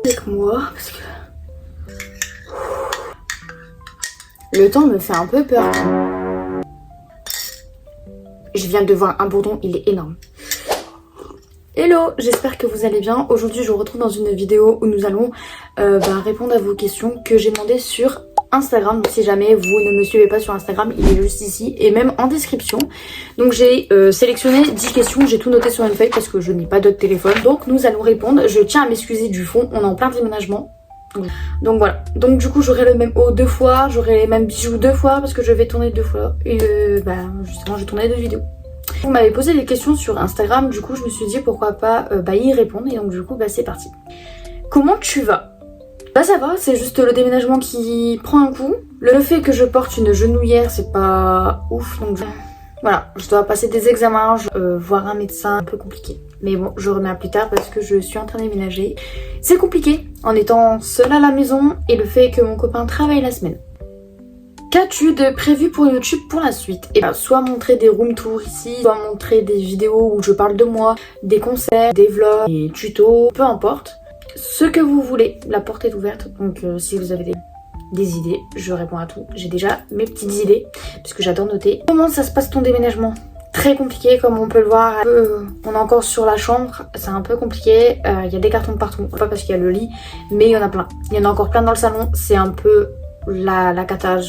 avec moi parce que le temps me fait un peu peur. Je viens de voir un bourdon, il est énorme. Hello, j'espère que vous allez bien. Aujourd'hui je vous retrouve dans une vidéo où nous allons répondre à vos questions que j'ai demandées sur Instagram. Donc si jamais vous ne me suivez pas sur Instagram, il est juste ici et même en description. Donc j'ai sélectionné 10 questions, j'ai tout noté sur une feuille parce que je n'ai pas d'autre téléphone. Donc nous allons répondre. Je tiens à m'excuser du fond, on est en plein déménagement. Donc voilà, donc du coup j'aurai le même haut 2 fois, j'aurai les mêmes bijoux 2 fois parce que je vais tourner 2 fois et justement je vais tourner 2 vidéos. Vous m'avez posé des questions sur Instagram, du coup je me suis dit pourquoi pas y répondre et donc du coup c'est parti. Comment tu vas? Bah ça va, c'est juste le déménagement qui prend un coup. Le fait que je porte une genouillère c'est pas ouf, donc voilà, je dois passer des examens, voir un médecin, un peu compliqué. Mais bon, je remets à plus tard parce que je suis en train de déménager. C'est compliqué en étant seule à la maison et le fait que mon copain travaille la semaine. Qu'as-tu de prévu pour YouTube pour la suite? Et soit montrer des room tours ici, soit montrer des vidéos où je parle de moi, des concerts, des vlogs, des tutos, peu importe. Ce que vous voulez, la porte est ouverte, donc si vous avez des idées, je réponds à tout. J'ai déjà mes petites idées, parce que j'adore noter. Comment ça se passe ton déménagement? Très compliqué comme on peut le voir, on est encore sur la chambre, c'est un peu compliqué, il y a des cartons partout, pas parce qu'il y a le lit, mais il y en a plein. Il y en a encore plein dans le salon, c'est un peu la cata,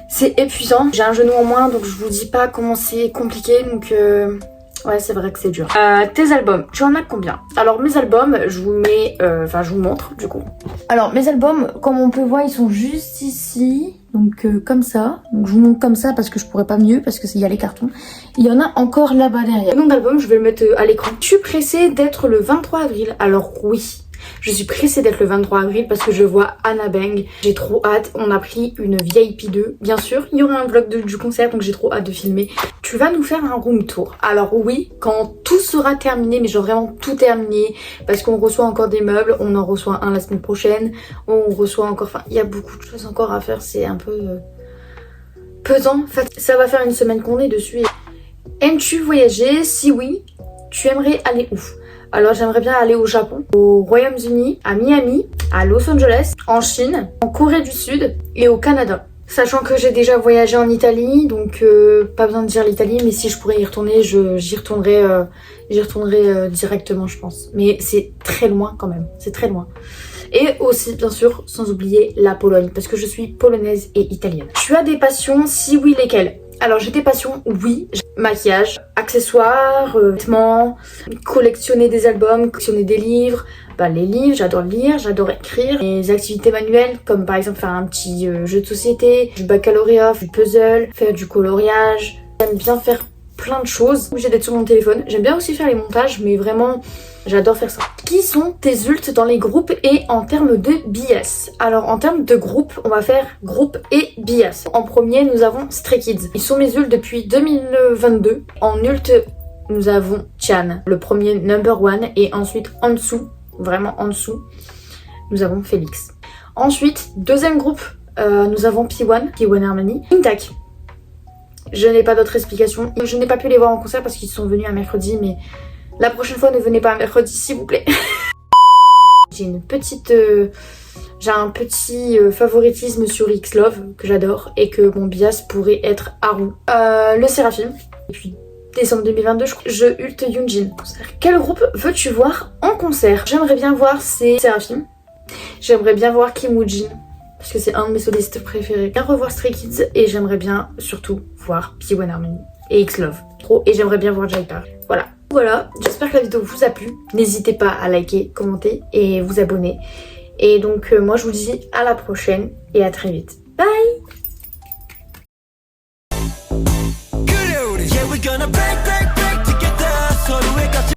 c'est épuisant. J'ai un genou en moins donc je vous dis pas comment c'est compliqué, donc ouais c'est vrai que c'est dur. Tes albums, tu en as combien? Alors mes albums, je vous mets, je vous montre du coup. Alors mes albums, comme on peut voir, ils sont juste ici. Donc comme ça, donc je vous montre comme ça parce que je pourrais pas mieux parce que il y a les cartons. Il y en a encore là-bas derrière. Le nom d'album, je vais le mettre à l'écran. Je suis pressée d'être le 23 avril. Alors oui, je suis pressée d'être le 23 avril parce que je vois Anna Bang. J'ai trop hâte. On a pris une VIP 2. Bien sûr, il y aura un vlog du concert donc j'ai trop hâte de filmer. Tu vas nous faire un room tour. Alors oui, quand tout sera terminé, mais genre vraiment tout terminé, parce qu'on reçoit encore des meubles, on en reçoit un la semaine prochaine, on reçoit encore, enfin il y a beaucoup de choses encore à faire, c'est un peu pesant. Ça va faire une semaine qu'on est dessus. Aimes-tu voyager? Si oui, tu aimerais aller où? Alors j'aimerais bien aller au Japon, au Royaume-Uni, à Miami, à Los Angeles, en Chine, en Corée du Sud et au Canada. Sachant que j'ai déjà voyagé en Italie, donc pas besoin de dire l'Italie, mais si je pourrais y retourner, j'y retournerai directement je pense. Mais c'est très loin quand même, c'est très loin. Et aussi bien sûr, sans oublier la Pologne, parce que je suis polonaise et italienne. Tu as des passions? Si oui, lesquelles? Alors j'ai des passions, oui, maquillage, accessoires, vêtements, collectionner des albums, collectionner des livres. Les livres, j'adore lire, j'adore écrire. Les activités manuelles, comme par exemple faire un petit jeu de société, du baccalauréat, du puzzle, faire du coloriage. J'aime bien faire plein de choses. Obligée d'être sur mon téléphone. J'aime bien aussi faire les montages, mais vraiment, j'adore faire ça. Qui sont tes ults dans les groupes et en termes de bias? Alors en termes de groupe, on va faire groupe et bias. En premier, nous avons Stray Kids. Ils sont mes ults depuis 2022. En ult, nous avons Chan, le premier number one, et ensuite en dessous, vraiment en dessous, nous avons Félix. Ensuite, deuxième groupe, nous avons P1 Harmony, Intac. Je n'ai pas d'autre explication. Je n'ai pas pu les voir en concert parce qu'ils sont venus un mercredi, mais la prochaine fois ne venez pas un mercredi s'il vous plaît. J'ai un petit favoritisme sur X-Love que j'adore et que mon bias pourrait être Haru. Le Séraphim. Et puis décembre 2022, je ult Yoonjin. Quel groupe veux-tu voir en concert? J'aimerais bien voir Séraphim. J'aimerais bien voir Kim Woo-jin parce que c'est un de mes solistes préférés. Bien revoir Stray Kids et j'aimerais bien surtout voir P1 Harmony et X-Love. Trop. Et j'aimerais bien voir J-Park. Voilà, j'espère que la vidéo vous a plu. N'hésitez pas à liker, commenter et vous abonner. Et donc moi je vous dis à la prochaine et à très vite. Bye!